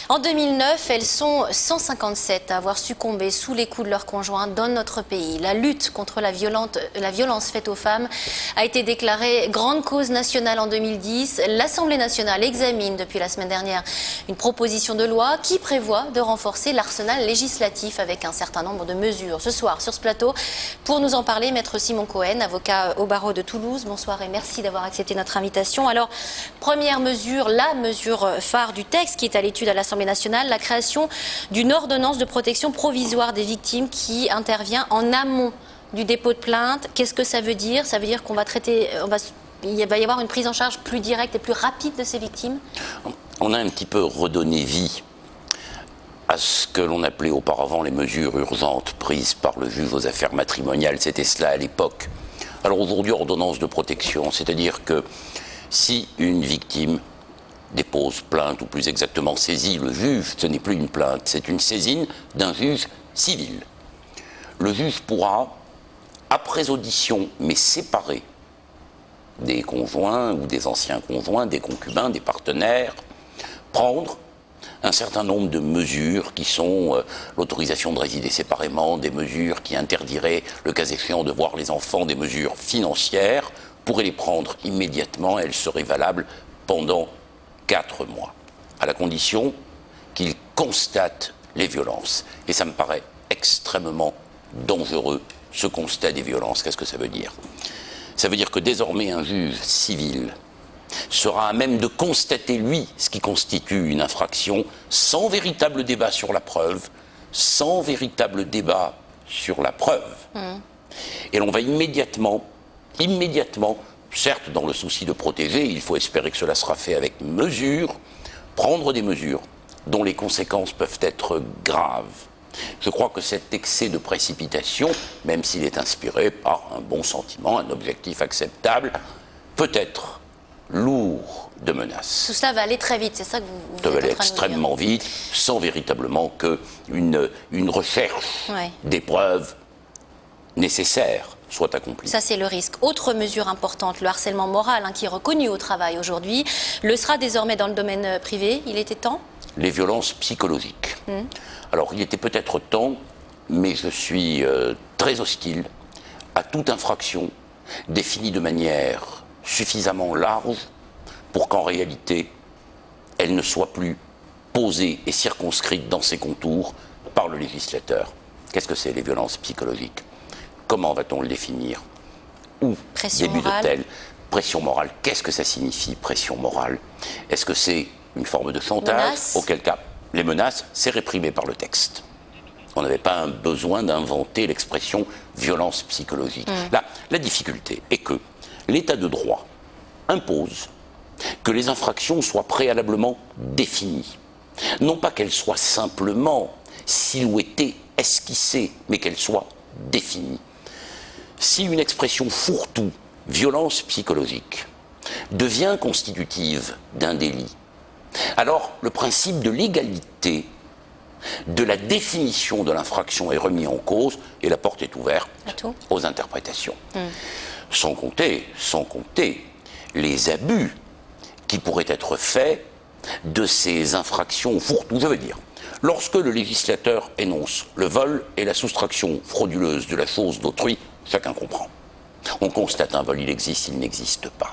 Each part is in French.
En 2009, elles sont 157 à avoir succombé sous les coups de leurs conjoints dans notre pays. La lutte contre la violence faite aux femmes a été déclarée grande cause nationale en 2010. L'Assemblée nationale examine depuis la semaine dernière une proposition de loi qui prévoit de renforcer l'arsenal législatif avec un certain nombre de mesures. Ce soir, sur ce plateau, pour nous en parler, Maître Simon Cohen, avocat au barreau de Toulouse. Bonsoir et merci d'avoir accepté notre invitation. Alors, première mesure, la mesure phare du texte qui est à l'étude à l'Assemblée nationale, la création d'une ordonnance de protection provisoire des victimes qui intervient en amont du dépôt de plainte. Qu'est-ce que ça veut dire? Ça veut dire qu'on va traiter, il va y avoir une prise en charge plus directe et plus rapide de ces victimes? On a un petit peu redonné vie à ce que l'on appelait auparavant les mesures urgentes prises par le juge aux affaires matrimoniales. C'était cela à l'époque. Alors aujourd'hui, ordonnance de protection, c'est-à-dire que si une victime dépose plainte, ou plus exactement saisit le juge, ce n'est plus une plainte, c'est une saisine d'un juge civil. Le juge pourra, après audition, mais séparée des conjoints ou des anciens conjoints, des concubins, des partenaires, prendre un certain nombre de mesures qui sont l'autorisation de résider séparément, des mesures qui interdiraient, le cas échéant, de voir les enfants, des mesures financières, pourrait les prendre immédiatement, elles seraient valables pendant 4 mois, à la condition qu'il constate les violences. Et ça me paraît extrêmement dangereux, ce constat des violences. Qu'est-ce que ça veut dire? Ça veut dire que désormais un juge civil sera à même de constater, lui, ce qui constitue une infraction, sans véritable débat sur la preuve, sans véritable débat sur la preuve. Et l'on va immédiatement, certes dans le souci de protéger, il faut espérer que cela sera fait avec mesure, prendre des mesures dont les conséquences peuvent être graves. Je crois que cet excès de précipitation, même s'il est inspiré par un bon sentiment, un objectif acceptable, peut être lourd de menaces. Tout cela va aller très vite, c'est ça que vous Ça va êtes aller en train de extrêmement nous dire. vite, sans véritablement qu'une recherche des preuves nécessaires soit accomplie. Ça, c'est le risque. Autre mesure importante, le harcèlement moral, qui est reconnu au travail aujourd'hui, le sera désormais dans le domaine privé. Il était temps? Les violences psychologiques. Alors, il était peut-être temps, mais je suis très hostile à toute infraction définie de manière suffisamment large pour qu'en réalité, elle ne soit plus posée et circonscrite dans ses contours par le législateur. Qu'est-ce que c'est, les violences psychologiques? Comment va-t-on le définir? Où Pression début morale. de tel? Pression morale. Qu'est-ce que ça signifie, pression morale? Est-ce que c'est une forme de chantage? Menaces. Auquel cas, les menaces, c'est réprimé par le texte. On n'avait pas un besoin d'inventer l'expression violence psychologique. Là, la difficulté est que l'état de droit impose que les infractions soient préalablement définies. Non pas qu'elles soient simplement silhouettées, esquissées, mais qu'elles soient définies. Si une expression fourre-tout, violence psychologique, devient constitutive d'un délit, alors le principe de l'égalité de la définition de l'infraction est remis en cause et la porte est ouverte aux interprétations. Sans compter les abus qui pourraient être faits de ces infractions fourre-tout. Je veux dire, lorsque le législateur énonce le vol et la soustraction frauduleuse de la chose d'autrui, chacun comprend. On constate un vol, il existe, il n'existe pas.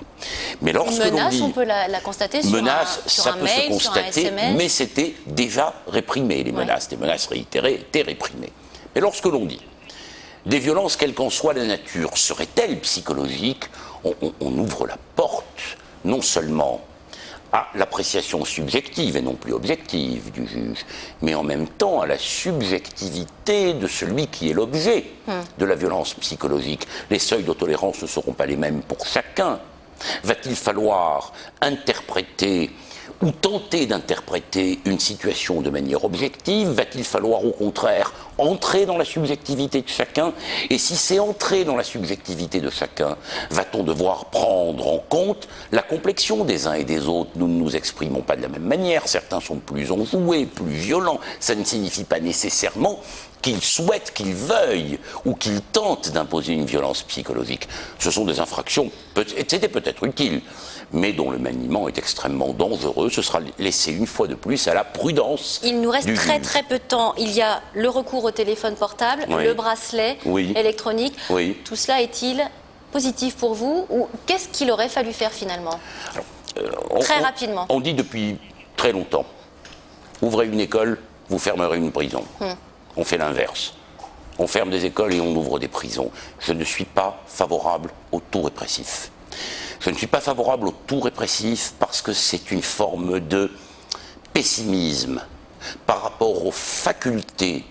Mais lorsque Une menace, l'on dit, on peut la constater sur menace, sur ça un peut mail, se constater, sur un SMS. mais c'était déjà réprimé, les menaces. Les menaces réitérées étaient réprimées. Mais lorsque l'on dit des violences, quelle qu'en soit la nature, seraient-elles psychologiques, on ouvre la porte, non seulement à l'appréciation subjective et non plus objective du juge, mais en même temps à la subjectivité de celui qui est l'objet de la violence psychologique. Les seuils de tolérance ne seront pas les mêmes pour chacun. Va-t-il falloir interpréter ou tenter d'interpréter une situation de manière objective? Va-t-il falloir au contraire entrer dans la subjectivité de chacun. Et si c'est entrer dans la subjectivité de chacun, va-t-on devoir prendre en compte la complexion des uns et des autres? Nous ne nous exprimons pas de la même manière. Certains sont plus enjoués, plus violents. Ça ne signifie pas nécessairement qu'ils souhaitent, qu'ils veuillent ou qu'ils tentent d'imposer une violence psychologique. Ce sont des infractions, c'était peut-être utile, mais dont le maniement est extrêmement dangereux. Ce sera laissé une fois de plus à la prudence. Il nous reste du très juge. très peu de temps. Il y a le recours au téléphone portable, Oui. le bracelet Oui. électronique. Oui. Tout cela est-il positif pour vous ou qu'est-ce qu'il aurait fallu faire finalement? Très rapidement. On dit depuis très longtemps, ouvrez une école, vous fermerez une prison. On fait l'inverse. On ferme des écoles et on ouvre des prisons. Je ne suis pas favorable au tout répressif. Je ne suis pas favorable au tout répressif parce que c'est une forme de pessimisme par rapport aux facultés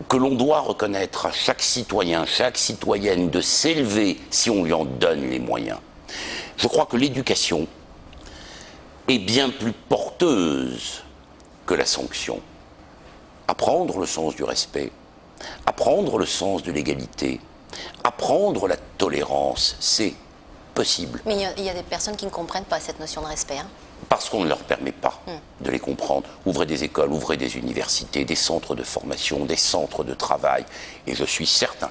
que l'on doit reconnaître à chaque citoyen, chaque citoyenne de s'élever si on lui en donne les moyens. Je crois que l'éducation est bien plus porteuse que la sanction. Apprendre le sens du respect, apprendre le sens de l'égalité, apprendre la tolérance, c'est possible. Mais il y a des personnes qui ne comprennent pas cette notion de respect. Parce qu'on ne leur permet pas de les comprendre. Ouvrez des écoles, ouvrez des universités, des centres de formation, des centres de travail. Et je suis certain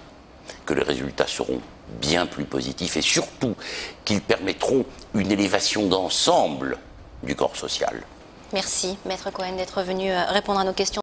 que les résultats seront bien plus positifs et surtout qu'ils permettront une élévation d'ensemble du corps social. Merci, Maître Cohen, d'être venu répondre à nos questions.